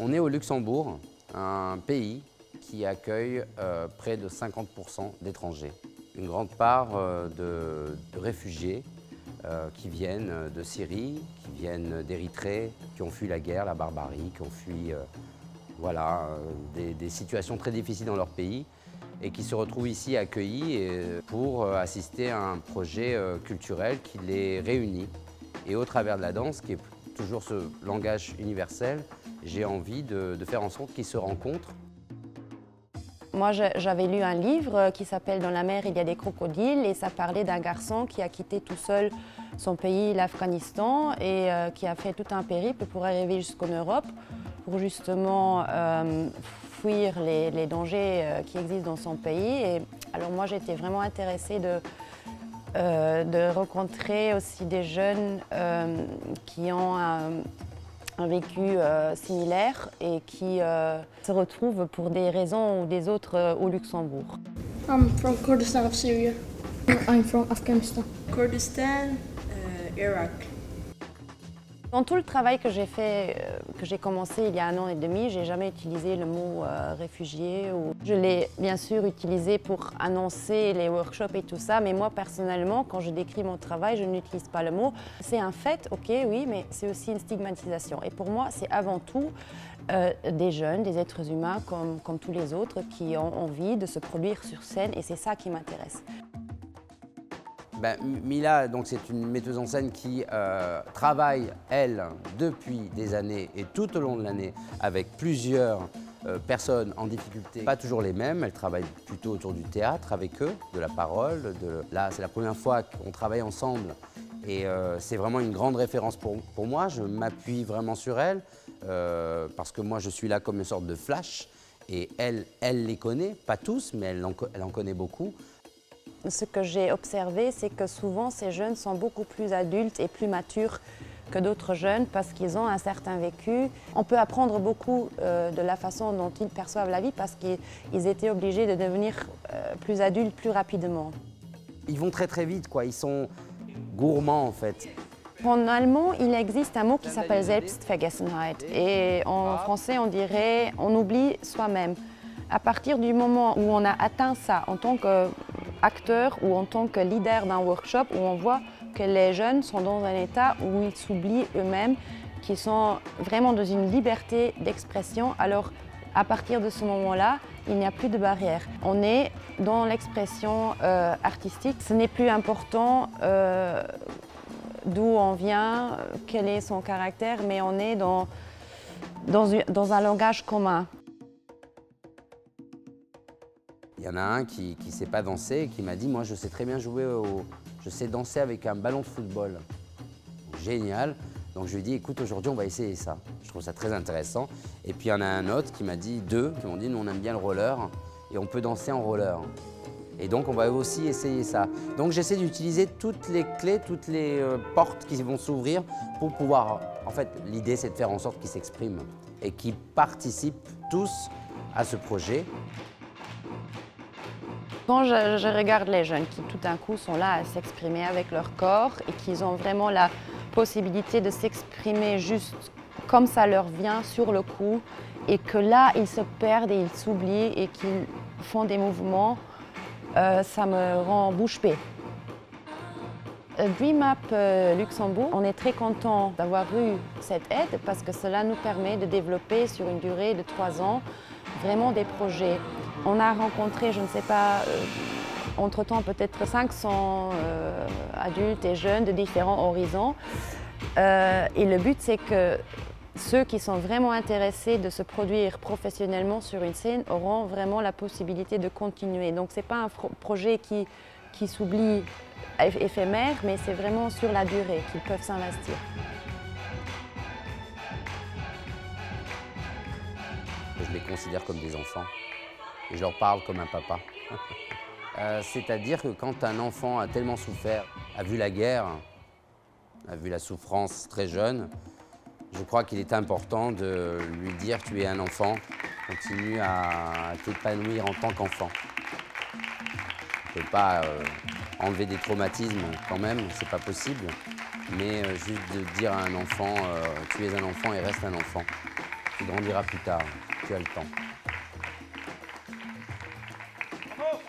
On est au Luxembourg, un pays qui accueille près de 50% d'étrangers. Une grande part de réfugiés qui viennent de Syrie, qui viennent d'Érythrée, qui ont fui la guerre, la barbarie, qui ont fui des situations très difficiles dans leur pays et qui se retrouvent ici accueillis pour assister à un projet culturel qui les réunit. Et au travers de la danse, qui est toujours ce langage universel, j'ai envie de faire en sorte qu'ils se rencontrent. Moi, j'avais lu un livre qui s'appelle « Dans la mer, il y a des crocodiles » et ça parlait d'un garçon qui a quitté tout seul son pays, l'Afghanistan, et qui a fait tout un périple pour arriver jusqu'en Europe, pour justement fuir les dangers qui existent dans son pays. Et alors moi, j'étais vraiment intéressée de rencontrer aussi des jeunes qui ont un vécu similaire et qui se retrouvent pour des raisons ou des autres au Luxembourg. I'm from Kurdistan of Syria. I'm from Afghanistan. Kurdistan, Iraq. Dans tout le travail que j'ai fait, que j'ai commencé il y a 1 an et demi, j'ai jamais utilisé le mot réfugié. Je l'ai bien sûr utilisé pour annoncer les workshops et tout ça, mais moi personnellement, quand je décris mon travail, je n'utilise pas le mot. C'est un fait, ok, oui, mais c'est aussi une stigmatisation. Et pour moi, c'est avant tout des jeunes, des êtres humains comme tous les autres qui ont envie de se produire sur scène et c'est ça qui m'intéresse. Mila, c'est une metteuse en scène qui travaille, elle, depuis des années et tout au long de l'année avec plusieurs personnes en difficulté. Pas toujours les mêmes, elle travaille plutôt autour du théâtre avec eux, de la parole. Là, c'est la première fois qu'on travaille ensemble et c'est vraiment une grande référence pour moi. Je m'appuie vraiment sur elle parce que moi, je suis là comme une sorte de flash et elle les connaît, pas tous, mais elle en connaît beaucoup. Ce que j'ai observé, c'est que souvent ces jeunes sont beaucoup plus adultes et plus matures que d'autres jeunes parce qu'ils ont un certain vécu. On peut apprendre beaucoup de la façon dont ils perçoivent la vie parce qu'ils étaient obligés de devenir plus adultes plus rapidement. Ils vont très très vite, quoi. Ils sont gourmands en fait. En allemand, il existe un mot qui s'appelle Selbstvergessenheit et en français on dirait on oublie soi-même. À partir du moment où on a atteint ça en tant qu'acteur ou en tant que leader d'un workshop, où on voit que les jeunes sont dans un état où ils s'oublient eux-mêmes, qu'ils sont vraiment dans une liberté d'expression, alors à partir de ce moment-là, il n'y a plus de barrière. On est dans l'expression artistique. Ce n'est plus important d'où on vient, quel est son caractère, mais on est dans un langage commun. Il y en a un qui ne sait pas danser et qui m'a dit « Moi, je sais très bien jouer je sais danser avec un ballon de football. » Génial. Donc je lui ai dit « Écoute, aujourd'hui, on va essayer ça. » Je trouve ça très intéressant. Et puis il y en a un autre qui m'a dit, qui m'ont dit « Nous, on aime bien le roller et on peut danser en roller. » Et donc, on va aussi essayer ça. Donc j'essaie d'utiliser toutes les clés, toutes les portes qui vont s'ouvrir pour pouvoir… En fait, l'idée, c'est de faire en sorte qu'ils s'expriment et qu'ils participent tous à ce projet. Quand je regarde les jeunes qui tout d'un coup sont là à s'exprimer avec leur corps et qu'ils ont vraiment la possibilité de s'exprimer juste comme ça leur vient sur le coup et que là ils se perdent et ils s'oublient et qu'ils font des mouvements, ça me rend bouche bée. Dream Up Luxembourg, on est très content d'avoir eu cette aide parce que cela nous permet de développer sur une durée de 3 ans vraiment des projets. On a rencontré, je ne sais pas, entre-temps peut-être 500 adultes et jeunes de différents horizons. Et le but, c'est que ceux qui sont vraiment intéressés de se produire professionnellement sur une scène auront vraiment la possibilité de continuer. Donc ce n'est pas un projet qui s'oublie éphémère, mais c'est vraiment sur la durée qu'ils peuvent s'investir. Je les considère comme des enfants et je leur parle comme un papa. C'est-à-dire que quand un enfant a tellement souffert, a vu la guerre, a vu la souffrance très jeune, je crois qu'il est important de lui dire « tu es un enfant, continue à t'épanouir en tant qu'enfant ». On ne peut pas enlever des traumatismes quand même, c'est pas possible, mais juste de dire à un enfant « tu es un enfant et reste un enfant ». Tu grandiras plus tard, tu as le temps. Bravo.